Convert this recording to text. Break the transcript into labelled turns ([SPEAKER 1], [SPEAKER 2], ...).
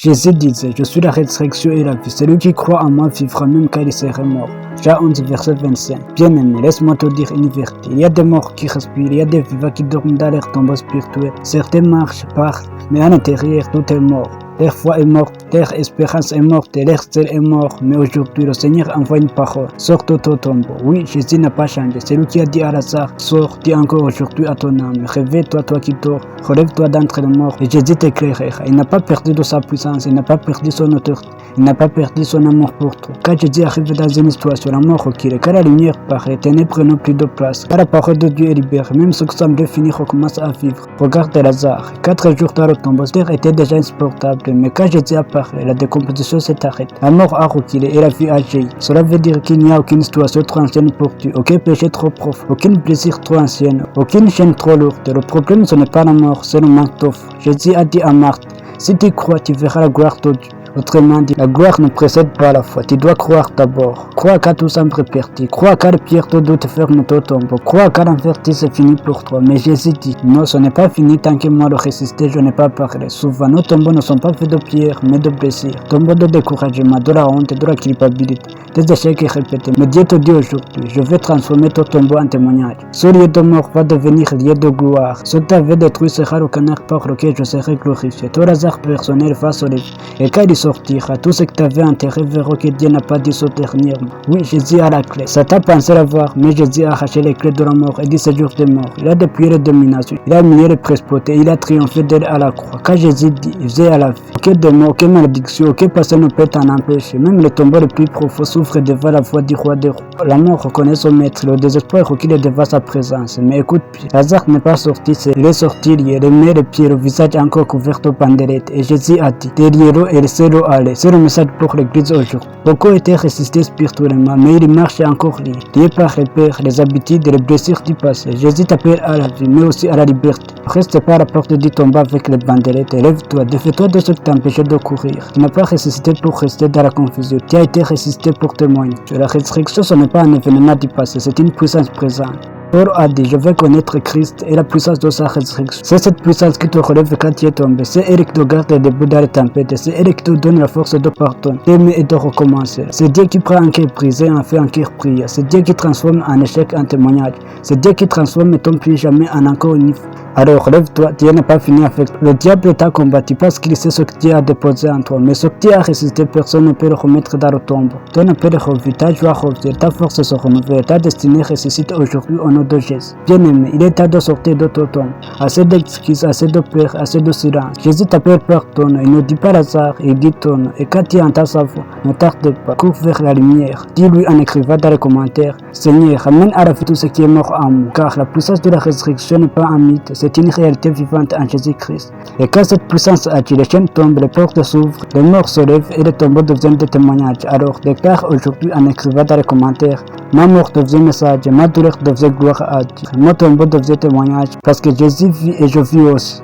[SPEAKER 1] Jésus disait, je suis la résurrection et la vie. Celui qui croit en moi vivra même quand il serait mort. Jean 11, verset 25. Bien-aimé, laisse-moi te dire une vérité. Il y a des morts qui respirent, il y a des vivants qui dorment dans leur tombeau spirituel. Certains marchent, parlent, mais à l'intérieur, tout est mort. Leur foi est morte, leur espérance est morte et leur style est mort. Mais aujourd'hui, le Seigneur envoie une parole. Sors de ton tombeau. Oui, Jésus n'a pas changé. C'est lui qui a dit à Lazare, sors, dis encore aujourd'hui à ton âme. Réveille-toi, toi qui dors. Relève-toi d'entre les morts et Jésus t'éclairera. Il n'a pas perdu de sa puissance, il n'a pas perdu son autorité, il n'a pas perdu son amour pour toi. Quand Jésus arrive dans une situation, la mort recule. Quand la lumière paraît, les ténèbres n'ont plus de place. Quand la parole de Dieu est libérée, même ceux qui semblent finir recommencent à vivre. Regarde Lazare. 4 jours dans le tombeau, l'air était déjà insupportable. Mais quand Jésus apparaît, la décomposition s'est arrêtée. La mort a reculé et la vie a jailli. Cela veut dire qu'il n'y a aucune situation trop ancienne pour Dieu, aucun péché trop profond, aucun plaisir trop ancien, aucune chaîne trop lourde. Le problème, ce n'est pas la mort, c'est le manque d'offre. Jésus a dit à Marthe, si tu crois, tu verras la gloire de Dieu. Autrement dit, la gloire ne précède pas la foi. Tu dois croire d'abord. Crois qu'à tout semble perdu. Crois qu'à la pierre de doute ferme ton tombeau. Crois qu'à l'envertu c'est fini pour toi. Mais Jésus dit, non, ce n'est pas fini tant que moi le résister, je n'ai pas parlé. Souvent, nos tombeaux ne sont pas faits de pierre, mais de blessures. Tombeaux de découragement, de la honte, de la culpabilité, des échecs répétés. Mais Dieu te dit aujourd'hui, je vais transformer ton tombeau en témoignage. Ce lieu de mort va devenir lieu de gloire. Ce que tu avais détruit sera le canard par lequel je serai glorifié. Ton hasard personnel va se lever. Et quand il sortira, tout ce que tu avais enterré verra que Dieu n'a pas dit ce dernièrement. Oui, Jésus a la clé. Satan pensait l'avoir, mais Jésus a arraché les clés de la mort et dit ce jour de mort. Il a dépouillé les dominations, il a mis les presbytères, il a triomphé d'elle à la croix. Quand Jésus dit, il faisait à la vie. Aucun démon, aucune malédiction, aucun passé ne peut t'en empêcher. Même les tombeaux les plus profonds souffrent devant la voix du roi des rois. La mort reconnaît son maître, le désespoir recule devant sa présence. Mais écoute, Lazare n'est pas sorti, il est sorti lié, les mains, les pieds, le visage encore couvert de bandelettes. Et Jésus a dit, derrière et laissez-le aller. C'est le message pour l'église aujourd'hui. Beaucoup étaient résistés spirituellement, mais il marche encore lié par les peurs, les habitudes et les blessures du passé. Jésus t'appelle à la vie, mais aussi à la liberté. Reste pas à la porte du tombeau avec les bandelettes. Lève-toi, défais-toi de ce qui t'empêchait de courir. Tu n'as pas résisté pour rester dans la confusion. Tu as été résisté pour témoigner. La résurrection, ce n'est pas un événement du passé, c'est une puissance présente. Paul a dit, je vais connaître Christ et la puissance de sa résurrection. C'est cette puissance qui te relève quand tu es tombé. C'est elle qui te garde debout dans les tempêtes. C'est elle qui te donne la force de pardonner, d'aimer et de recommencer. C'est Dieu qui prend un cœur brisé et en fait un cœur prière. C'est Dieu qui transforme un échec en témoignage. C'est Dieu qui transforme ton plus jamais en encore une fois. Alors lève-toi, Dieu n'est pas fini avec toi. Le diable t'a combattu parce qu'il sait ce que Dieu a déposé en toi. Mais ce que tu as résisté, personne ne peut le remettre dans le tombeau. Ton appel revient, ta joie revient, ta force se renouvelle, ta destinée ressuscite aujourd'hui au nom de Jésus. Bien-aimé, il est temps de sortir de ton tombe. Assez d'excuses, assez de peur, assez de silence. Jésus t'appelle par ton nom, il ne dit pas Lazare, il dit ton nom. Et quand tu entends sa voix, ne tarde pas, cours vers la lumière. Dis-lui en écrivant dans les commentaires, Seigneur, ramène à la vie tout ce qui est mort en moi. Car la puissance de la résurrection n'est pas un mythe, c'est une réalité vivante en Jésus-Christ. Et quand cette puissance agit, les chaînes tombent, les portes s'ouvrent, les morts se lèvent et les tombeaux deviennent des témoignages. Alors déclare aujourd'hui en écrivant dans les commentaires, ma mort devient message, ma douleur devient gloire à Dieu. Mon tombeau devient témoignage parce que Jésus vit et je vis aussi.